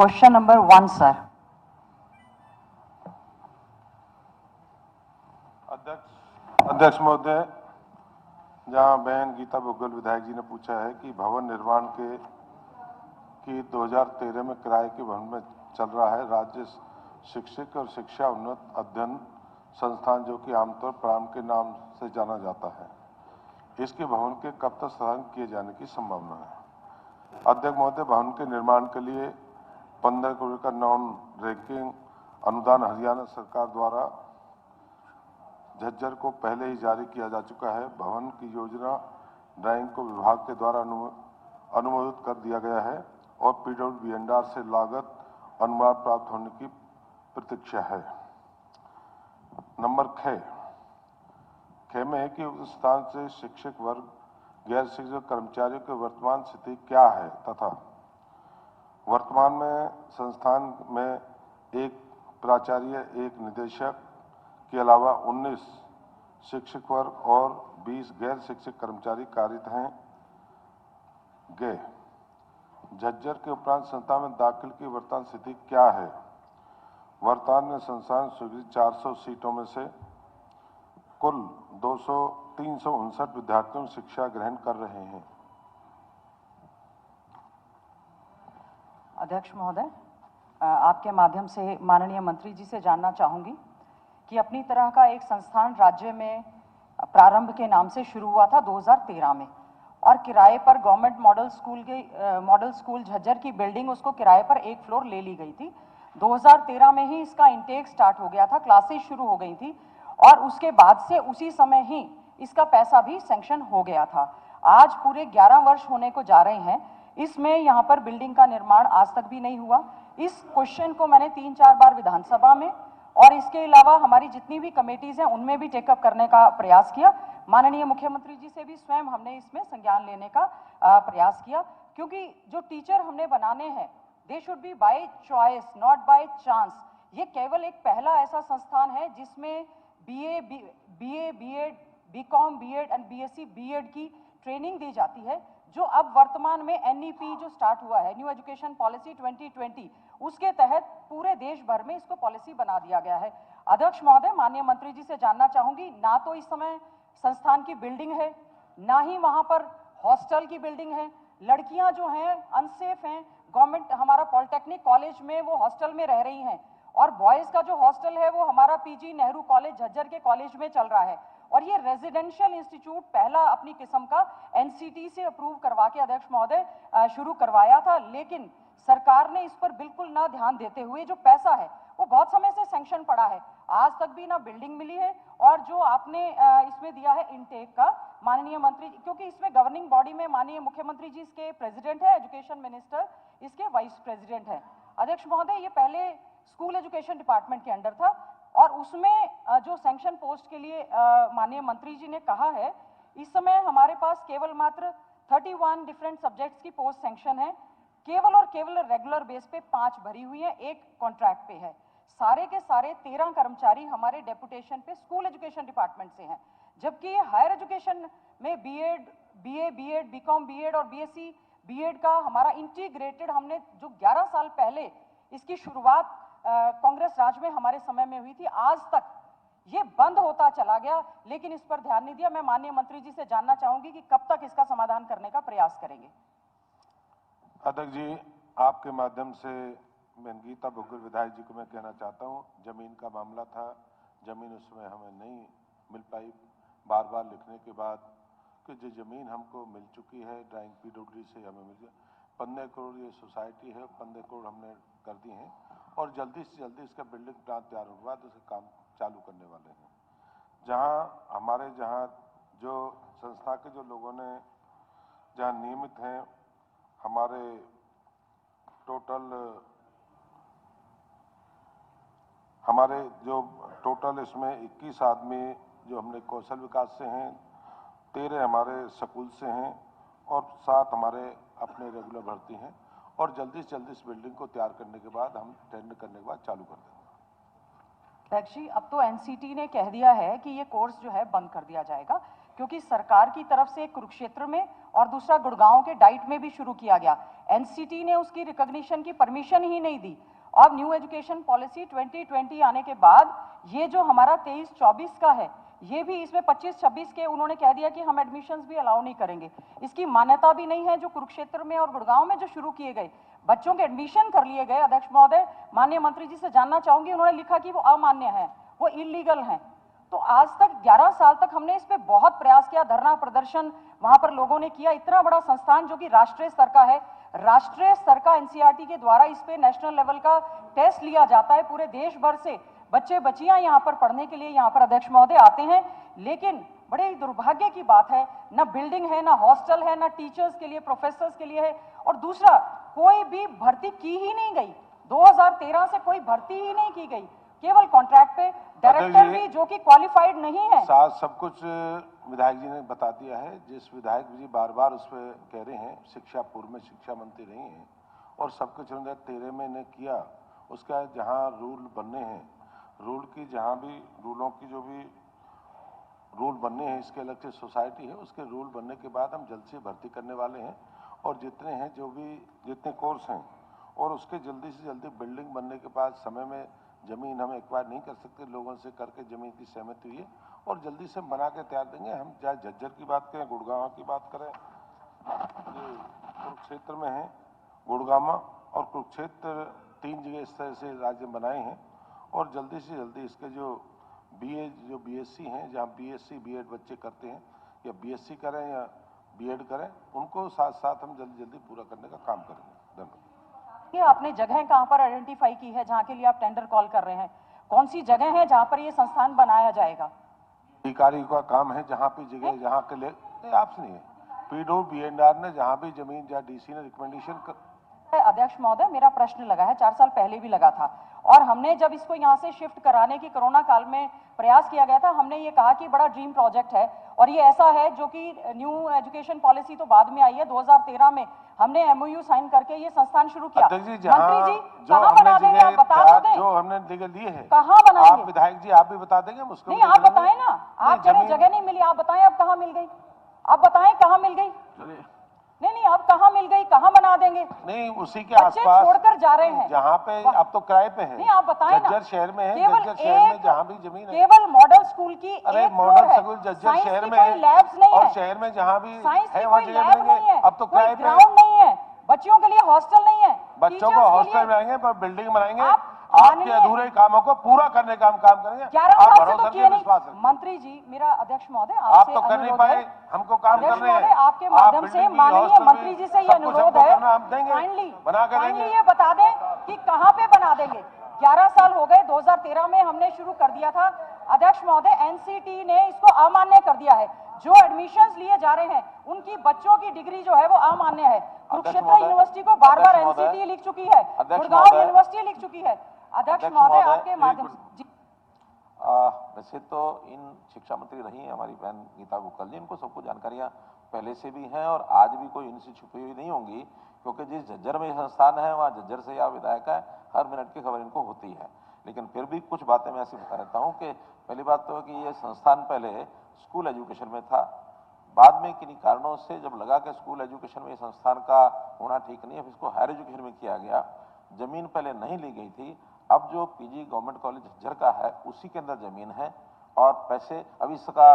Question number 1, sir. अध्यक्ष महोदय, जहां बहन गीता बुग्गल विधायक जी ने पूछा है कि भवन निर्माण की 2013 में किराए के भवन में चल रहा है राज्य शिक्षक और शिक्षा उन्नत अध्ययन संस्थान, जो कि आमतौर प्रारंभ के नाम से जाना जाता है, इसके भवन के कब तक स्थापना किए जाने की संभावना है? अध्यक्ष महोदय, भवन के निर्माण के लिए 15 करोड़ का नॉन रैंकिंग अनुदान हरियाणा सरकार द्वारा झज्जर को पहले ही जारी किया जा चुका है। भवन की योजना ड्राइंग को विभाग के द्वारा अनुमोदित कर दिया गया है और PWBNDR से लागत अनुमान प्राप्त होने की प्रतीक्षा है। नंबर 6 में है कि उस स्थान से शिक्षक वर्ग गैर शिक्षक कर्मचारियों की वर्तमान स्थिति क्या है तथा वर्तमान में संस्थान में एक प्राचार्य, एक निदेशक के अलावा 19 शिक्षक वर्ग और 20 गैर शिक्षक कर्मचारी कार्यरत हैं। झज्जर के उपरांत संस्था में दाखिल की वर्तमान स्थिति क्या है? वर्तमान में संस्थान स्वीकृत 400 सीटों में से कुल 359 विद्यार्थियों शिक्षा ग्रहण कर रहे हैं। अध्यक्ष महोदय, आपके माध्यम से माननीय मंत्री जी से जानना चाहूंगी कि अपनी तरह का एक संस्थान राज्य में प्रारंभ के नाम से शुरू हुआ था 2013 में और किराए पर गवर्नमेंट मॉडल स्कूल झज्जर की बिल्डिंग उसको किराए पर एक फ्लोर ले ली गई थी। 2013 में ही इसका इंटेक स्टार्ट हो गया था, क्लासेस शुरू हो गई थी और उसके बाद से उसी समय ही इसका पैसा भी सैंक्शन हो गया था। आज पूरे 11 वर्ष होने को जा रहे हैं, इसमें यहाँ पर बिल्डिंग का निर्माण आज तक भी नहीं हुआ। इस क्वेश्चन को मैंने 3-4 बार विधानसभा में और इसके अलावा हमारी जितनी भी कमेटीज हैं उनमें भी टेकअप करने का प्रयास किया। माननीय मुख्यमंत्री जी से भी स्वयं हमने इसमें संज्ञान लेने का प्रयास किया, क्योंकि जो टीचर हमने बनाने हैं they should be by choice, not by chance. ये केवल एक पहला ऐसा संस्थान है जिसमें BA, B.Ed, B.Com, B.Ed and BSc B.Ed की ट्रेनिंग दी जाती है, जो अब वर्तमान में NEP जो स्टार्ट हुआ है, न्यू एजुकेशन पॉलिसी 2020, उसके तहत पूरे देश भर में इसको पॉलिसी बना दिया गया है। अध्यक्ष महोदय, माननीय मंत्री जी से जानना चाहूंगी, ना तो इस समय संस्थान की बिल्डिंग है, ना ही वहां पर हॉस्टल की बिल्डिंग है। लड़कियां जो हैं अनसेफ हैं, गवर्नमेंट हमारा पॉलिटेक्निक कॉलेज में वो हॉस्टल में रह रही हैं और बॉयज का जो हॉस्टल है वो हमारा PG नेहरू कॉलेज झज्जर के कॉलेज में चल रहा है और ये रेजिडेंशियल इंस्टीट्यूट पहला अपनी किस्म का NCT से अप्रूव करवा के अध्यक्ष महोदय शुरू करवाया था, लेकिन सरकार ने इस पर बिल्कुल ना ध्यान देते हुए जो पैसा है वो बहुत समय से सैंक्शन पड़ा है, आज तक भी ना बिल्डिंग मिली है और जो आपने इसमें दिया है इनटेक का, माननीय मंत्री, क्योंकि इसमें गवर्निंग बॉडी में माननीय मुख्यमंत्री जी इसके प्रेसिडेंट है, एजुकेशन मिनिस्टर इसके वाइस प्रेसिडेंट है। अध्यक्ष महोदय, ये पहले स्कूल एजुकेशन डिपार्टमेंट के अंडर था और उसमें जो सैंक्शन पोस्ट के लिए माननीय मंत्री जी ने कहा है, इस समय हमारे पास केवल मात्र 31 डिफरेंट सब्जेक्ट्स की पोस्ट सैंक्शन है, केवल और केवल रेगुलर बेस पे 5 भरी हुई है, एक कॉन्ट्रैक्ट पे है। सारे के सारे 13 कर्मचारी हमारे डेपुटेशन पे स्कूल एजुकेशन डिपार्टमेंट से हैं, जबकि हायर एजुकेशन में B.Ed, BA, B.Ed, B.Com, B.Ed और BSc B.Ed का हमारा इंटीग्रेटेड, हमने जो 11 साल पहले इसकी शुरुआत कांग्रेस राज में हमारे समय में हुई थी, आज तक ये बंद होता चला गया, लेकिन इस पर ध्यान नहीं दिया। मैं माननीय मंत्री जी से जानना चाहूंगी कि कब तक इसका समाधान करने का प्रयास करेंगे। अध्यक्ष जी, आपके माध्यम से मैं गीता बुग्गल विधायक जी को मैं कहना चाहता हूँ, जमीन का मामला था, जमीन उसमें हमें नहीं मिल पाई, बार बार लिखने के बाद कि जो जमीन हमको मिल चुकी है ड्राइंग PWD से हमें मिल गया। 15 करोड़ ये सोसाइटी है, 15 करोड़ हमने कर दी हैं और जल्दी से जल्दी इसका बिल्डिंग प्लान तैयार होने के बाद उसका काम चालू करने वाले हैं। जहाँ जो संस्था के जो लोगों ने जहाँ नियमित हैं, हमारे टोटल इसमें 21 आदमी जो हमने कौशल विकास से हैं, 13 हमारे स्कूल से हैं और 7 हमारे अपने रेगुलर भर्ती हैं और जल्दी से जल्दी इस बिल्डिंग को तैयार करने के बाद हम टेंडर करने के बाद चालू कर देंगे। अध्यक्ष जी, अब तो NCT ने कह दिया है कि ये कोर्स जो है बंद कर दिया जाएगा, क्योंकि सरकार की तरफ से कुरुक्षेत्र में और दूसरा गुड़गांव के डाइट में भी शुरू किया गया। एनसीटी ने उसकी रिकॉग्निशन की परमिशन ही नहीं दी। अब न्यू एजुकेशन पॉलिसी 2020 आने के बाद ये जो हमारा 23-24 का है, ये भी इसमें 25-26 के उन्होंने कह दिया कि हम एडमिशन्स भी अलाउ नहीं करेंगे। इसकी मान्यता भी नहीं है। जो कुरुक्षेत्र में और गुड़गांव में जो शुरू किए गए, बच्चों के एडमिशन कर लिए गए। अध्यक्ष महोदय, माननीय मंत्री जी से जानना चाहूंगी, उन्होंने लिखा कि वो अमान्य है, वो इलीगल हैं। तो आज तक 11 साल तक हमने इस पे बहुत प्रयास किया, धरना प्रदर्शन वहां पर लोगों ने किया। इतना बड़ा संस्थान जो कि राष्ट्रीय स्तर का है, राष्ट्रीय स्तर का एनसीईआरटी के द्वारा इस पे नेशनल लेवल का टेस्ट लिया जाता है। पूरे देश भर से बच्चे बच्चियां यहाँ पर पढ़ने के लिए यहाँ पर अध्यक्ष महोदय आते हैं, लेकिन बड़े ही दुर्भाग्य की बात है, ना बिल्डिंग है, ना हॉस्टल है, ना टीचर्स के लिए, प्रोफेसर्स के लिए है। और दूसरा, कोई भी भर्ती की ही नहीं गई। 2013 से कोई भर्ती ही नहीं की गई, केवल कॉन्ट्रैक्ट पे। डायरेक्टर भी जो कि क्वालिफाइड नहीं है। साथ सब कुछ विधायक जी ने बता दिया है। जिस विधायक जी बार बार उस पर कह रहे हैं, शिक्षा पूर्व में शिक्षा मंत्री रही हैं और सब कुछ 2013 में ने किया। उसका जहां रूल बनने हैं, रूल की जहां भी रूलों की जो भी रूल बनने हैं, इसके अलग से सोसाइटी है, उसके रूल बनने के बाद हम जल्द से भर्ती करने वाले हैं। और जितने हैं, जो भी जितने कोर्स हैं, और उसके जल्दी से जल्दी बिल्डिंग बनने के बाद समय में जमीन हम एक्वायर नहीं कर सकते, लोगों से करके जमीन की सहमति हुई है और जल्दी से बना के तैयार देंगे। हम चाहे झज्जर की बात करें, गुड़गांव की बात करें, ये कुरुक्षेत्र में है, गुड़गांव और कुरुक्षेत्र 3 जगह इस तरह से राज्य बनाए हैं। और जल्दी से जल्दी इसके जो बीएससी हैं, जहाँ बीएससी बीएड बच्चे करते हैं, या बीएससी करें या बीएड करें, उनको साथ साथ हम जल्दी जल्दी पूरा करने का काम करेंगे। धन्यवाद। ये आपने जगह कहां पर आइडेंटिफाई की है जहां के लिए आप टेंडर कॉल कर रहे हैं? कौन सी जगह है जहां पर ये संस्थान बनाया जाएगा? अधिकारी का काम है, जहां भी जगह जहां के लिए आपसे नहीं है, पीडब्ल्यूबीएनआर ने जहां भी जमीन या डीसी ने रिकमेंडेशन अध्यक्ष महोदय, मेरा प्रश्न लगा है, 4 साल पहले भी लगा था, और हमने जब इसको यहाँ से शिफ्ट कराने की कोरोना काल में प्रयास किया गया था, हमने ये कहा कि बड़ा ड्रीम प्रोजेक्ट है। और ये ऐसा है जो कि न्यू एजुकेशन पॉलिसी तो बाद में आई है, 2013 में हमने एमओयू साइन करके ये संस्थान शुरू किया। मंत्री जी, कहाँ बना देंगे आप बता तो दें। जो हमने जगह लिए है, कहाँ बनाएंगे? आप विधायक जी आप भी बता देंगे मुझको। नहीं, आप बताएं ना। आप कह रहे जगह नहीं मिली, आप बताएं अब कहाँ मिल गई। आप बताएं कहाँ मिल गई। नहीं, अब कहाँ मिल गई, कहाँ बना देंगे? नहीं, उसी के आसपास छोड़कर जा रहे हैं, जहाँ पे अब तो किराए पे है। नहीं, आप बताएं ना। जज्जर शहर में है, जज्जर शहर में जहाँ भी जमीन है, केवल मॉडल स्कूल की एक मॉडल स्कूल जज्जर शहर में है, लैब्स नहीं और है, शहर में जहाँ भी है वहाँ जगह मिलेंगे। अब तो किराए पे, ग्राउंड नहीं है, बच्चों के लिए हॉस्टल नहीं है, बच्चों को हॉस्टल बनाएंगे, पर बिल्डिंग बनाएंगे। आपके अधूरे कामों को पूरा करने का हम काम करेंगे। 11 साल से तो किए नहीं। मंत्री जी, मेरा अध्यक्ष महोदय आप तो कर नहीं पाए, हमको काम करने हैं। आपके माध्यम से माननीय मंत्री जी से ये अनुरोध है, काइंडली ये बता दें कि कहाँ पे बना देंगे। 11 साल हो गए, 2013 में हमने शुरू कर दिया था। अध्यक्ष महोदय, एनसीटी ने इसको अमान्य कर दिया है। जो एडमिशंस लिए जा रहे हैं, उनकी बच्चों की डिग्री जो है वो अमान्य है। कुरुक्षेत्र यूनिवर्सिटी को बार बार एनसीटी लिख चुकी है, गुड़गांव यूनिवर्सिटी लिख चुकी है। अध्यक्ष महोदय, आपके माध्यम से वैसे तो इन शिक्षा मंत्री रही हैं हमारी बहन गीता गोकल जी, इनको सबको जानकारियां पहले से भी हैं और आज भी कोई इनसे छुपी हुई नहीं होंगी, क्योंकि जिस झज्जर में संस्थान है वहाँ झज्जर से या विधायक है, हर मिनट की खबर इनको होती है। लेकिन फिर भी कुछ बातें मैं ऐसी बता देता हूँ कि पहली बात तो है कि ये संस्थान पहले स्कूल एजुकेशन में था। बाद में किन्हीं कारणों से जब लगा कि स्कूल एजुकेशन में संस्थान का होना ठीक नहीं है, फिर इसको हायर एजुकेशन में किया गया। जमीन पहले नहीं ली गई थी, अब जो पीजी गवर्नमेंट कॉलेज झज्जर का है उसी के अंदर जमीन है और पैसे अभी इसका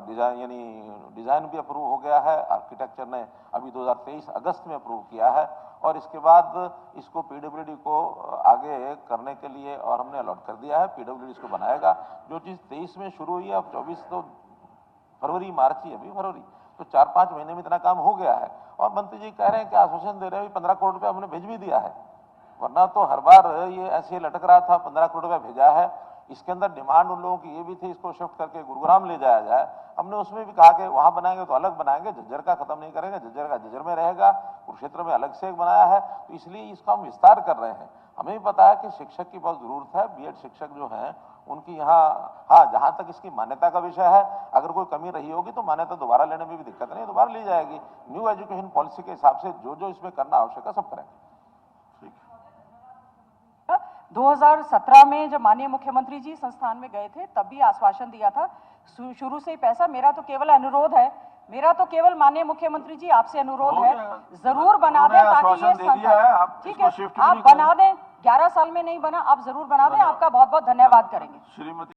डिजाइन भी अप्रूव हो गया है। आर्किटेक्चर ने अभी 2023 अगस्त में अप्रूव किया है और इसके बाद इसको पीडब्ल्यूडी को आगे करने के लिए और हमने अलॉट कर दिया है। पीडब्ल्यूडी इसको बनाएगा। जो चीज़ 23 में शुरू हुई है, अब 24 तो फरवरी मार्च ही अभी फरवरी, तो 4-5 महीने में इतना काम हो गया है। और मंत्री जी कह रहे हैं कि आश्वासन दे रहे हैं 15 करोड़ रुपया हमने भेज भी दिया है, वरना तो हर बार ये ऐसे ही लटक रहा था। 15 करोड़ रुपया भेजा है। इसके अंदर डिमांड उन लोगों की ये भी थी इसको शिफ्ट करके गुरुग्राम ले जाया जाए। हमने उसमें भी कहा कि वहां बनाएंगे तो अलग बनाएंगे, झज्जर का खत्म नहीं करेंगे, झज्जर का झज्जर में रहेगा, कुरुक्षेत्र में अलग से एक बनाया है, तो इसलिए इसका हम विस्तार कर रहे हैं। हमें भी पता है कि शिक्षक की बहुत जरूरत है, बीएड शिक्षक जो हैं उनकी यहाँ, हाँ जहाँ तक इसकी मान्यता का विषय है, अगर कोई कमी रही होगी तो मान्यता दोबारा लेने में भी दिक्कत नहीं, दोबारा ली जाएगी। न्यू एजुकेशन पॉलिसी के हिसाब से जो जो इसमें करना आवश्यक है सब करेंगे। 2017 में जब माननीय मुख्यमंत्री जी संस्थान में गए थे तब भी आश्वासन दिया था, शुरू से ही पैसा। मेरा तो केवल अनुरोध है, मेरा तो केवल माननीय मुख्यमंत्री जी आपसे अनुरोध हो है, गया। जरूर बना दें उन्होंने ताकि ये आश्वासन दे दिया है, आप ठीक इसको है, शिफ्ट आप नहीं करें। बना दें। 11 साल में नहीं बना, आप जरूर बना दें। आपका बहुत बहुत धन्यवाद करेंगे। श्रीमती